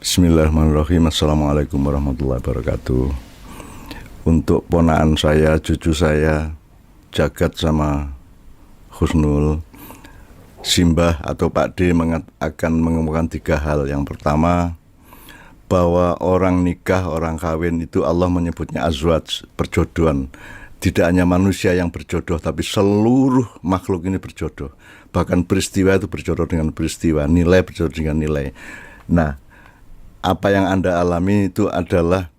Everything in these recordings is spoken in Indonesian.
Bismillahirrahmanirrahim. Assalamualaikum warahmatullahi wabarakatuh. Untuk ponaan saya, cucu saya, Jagat sama Husnul, Simbah atau Pak D akan mengemukakan 3 hal. Yang pertama, bahwa orang nikah, orang kawin itu Allah menyebutnya azwaj, perjodohan. Tidak hanya manusia yang berjodoh, tapi seluruh makhluk ini berjodoh. Bahkan peristiwa itu berjodoh dengan peristiwa, nilai berjodoh dengan nilai. Nah, apa yang Anda alami itu adalah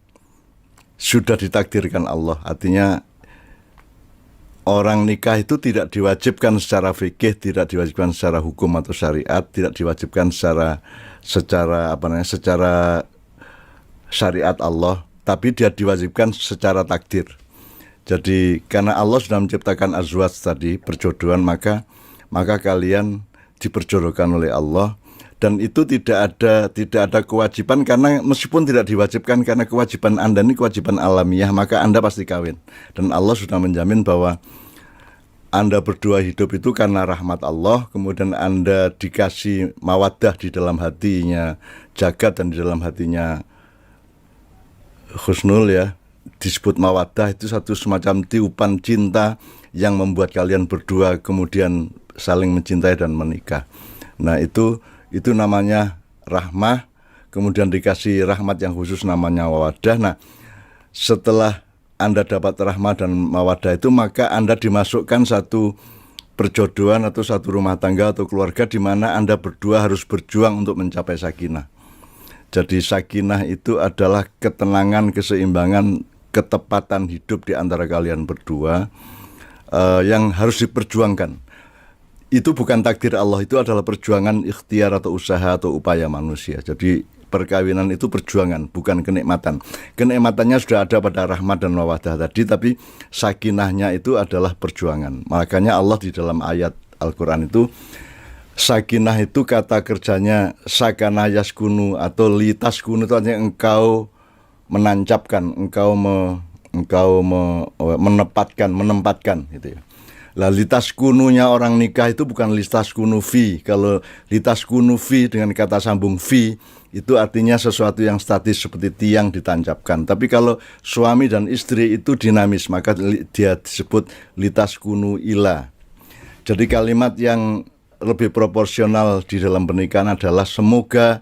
sudah ditakdirkan Allah. Artinya orang nikah itu tidak diwajibkan secara fikih, tidak diwajibkan secara hukum atau syariat, tidak diwajibkan secara syariat Allah, tapi dia diwajibkan secara takdir. Jadi karena Allah sudah menciptakan azwaj tadi, perjodohan, maka kalian diperjodohkan oleh Allah. Dan itu tidak ada kewajiban, karena meskipun tidak diwajibkan, karena kewajiban Anda ini kewajiban alamiah, maka Anda pasti kawin. Dan Allah sudah menjamin bahwa Anda berdua hidup itu karena rahmat Allah. Kemudian Anda dikasih mawaddah di dalam hatinya Jagat dan di dalam hatinya Husnul, ya. Disebut mawaddah itu satu semacam tiupan cinta yang membuat kalian berdua kemudian saling mencintai dan menikah. Nah, itu namanya rahmah, kemudian dikasih rahmat yang khusus namanya mawaddah. Nah, setelah Anda dapat rahmah dan mawaddah itu, maka Anda dimasukkan satu perjodohan atau satu rumah tangga atau keluarga di mana Anda berdua harus berjuang untuk mencapai sakinah. Jadi sakinah itu adalah ketenangan, keseimbangan, ketepatan hidup di antara kalian berdua yang harus diperjuangkan. Itu bukan takdir Allah, itu adalah perjuangan ikhtiar atau usaha atau upaya manusia. Jadi perkawinan itu perjuangan, bukan kenikmatan. Kenikmatannya sudah ada pada rahmat dan mawaddah tadi, tapi sakinahnya itu adalah perjuangan. Makanya Allah di dalam ayat Al-Quran itu, sakinah itu kata kerjanya sakana yaskunu atau litaskunu, itu artinya engkau menancapkan, engkau menempatkan gitu ya. Lah litaskununya orang nikah itu bukan litaskunu fi. Kalau litaskunu fi dengan kata sambung fi itu artinya sesuatu yang statis seperti tiang ditancapkan. Tapi kalau suami dan istri itu dinamis, maka dia disebut litaskunu ila. Jadi kalimat yang lebih proporsional di dalam pernikahan adalah semoga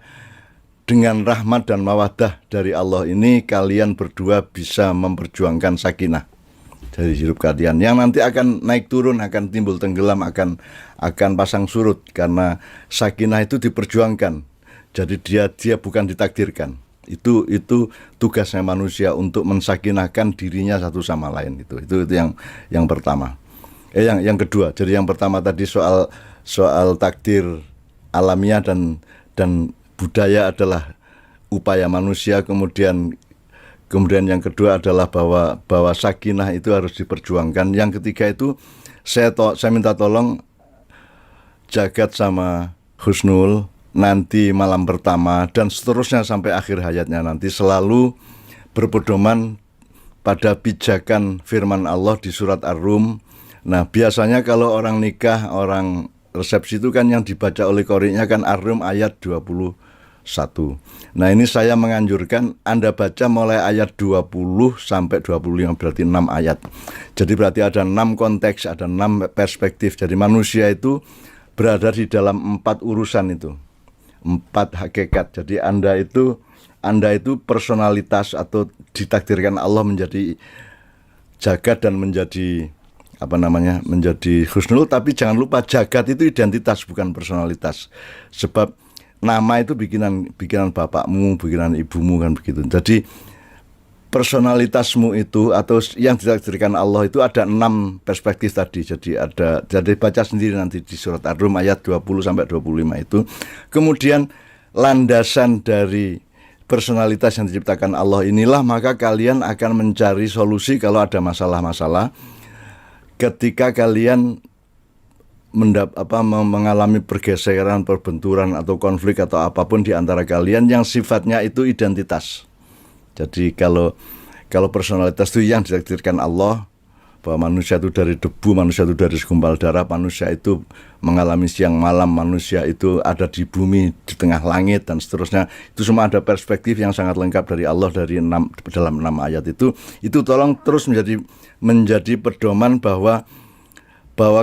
dengan rahmat dan mawaddah dari Allah ini kalian berdua bisa memperjuangkan sakinah dari hidup kalian, yang nanti akan naik turun, akan timbul tenggelam, akan pasang surut, karena sakinah itu diperjuangkan. Jadi dia bukan ditakdirkan. Itu tugasnya manusia untuk mensakinahkan dirinya satu sama lain. Itu yang pertama. Yang kedua. Jadi yang pertama tadi soal takdir alamiah dan budaya adalah upaya manusia. Kemudian yang kedua adalah bahwa sakinah itu harus diperjuangkan. Yang ketiga itu saya minta tolong Jagat sama Husnul nanti malam pertama dan seterusnya sampai akhir hayatnya nanti selalu berpedoman pada pijakan firman Allah di surat Ar-Rum. Nah, biasanya kalau orang nikah, orang resepsi itu kan yang dibaca oleh qori'nya kan Ar-Rum ayat 21. Nah, ini saya menganjurkan Anda baca mulai ayat 20 sampai 25, berarti 6 ayat. Jadi berarti ada 6 konteks, ada 6 perspektif. Jadi manusia itu berada di dalam 4 urusan itu, 4 hakikat. Jadi Anda itu personalitas atau ditakdirkan Allah menjadi Jagat dan menjadi menjadi Husnul. Tapi jangan lupa Jagat itu identitas, bukan personalitas. Sebab nama itu bikinan bapakmu, bikinan ibumu, kan begitu. Jadi personalitasmu itu atau yang ditakdirkan Allah itu ada 6 perspektif tadi. Jadi baca sendiri nanti di surat Ar-Rum ayat 20 sampai 25 itu. Kemudian landasan dari personalitas yang diciptakan Allah inilah, maka kalian akan mencari solusi kalau ada masalah-masalah. Ketika kalian mengalami pergeseran, perbenturan atau konflik atau apapun di antara kalian yang sifatnya itu identitas. Jadi kalau personalitas itu yang ditakdirkan Allah, bahwa manusia itu dari debu, manusia itu dari segumpal darah, manusia itu mengalami siang malam, manusia itu ada di bumi, di tengah langit, dan seterusnya. Itu semua ada perspektif yang sangat lengkap dari Allah dalam 6 ayat itu. Itu tolong terus menjadi pedoman bahwa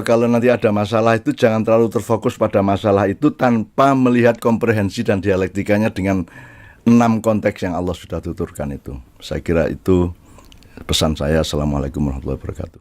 kalau nanti ada masalah itu jangan terlalu terfokus pada masalah itu tanpa melihat komprehensi dan dialektikanya dengan 6 konteks yang Allah sudah tuturkan itu. Saya kira itu pesan saya. Assalamualaikum warahmatullahi wabarakatuh.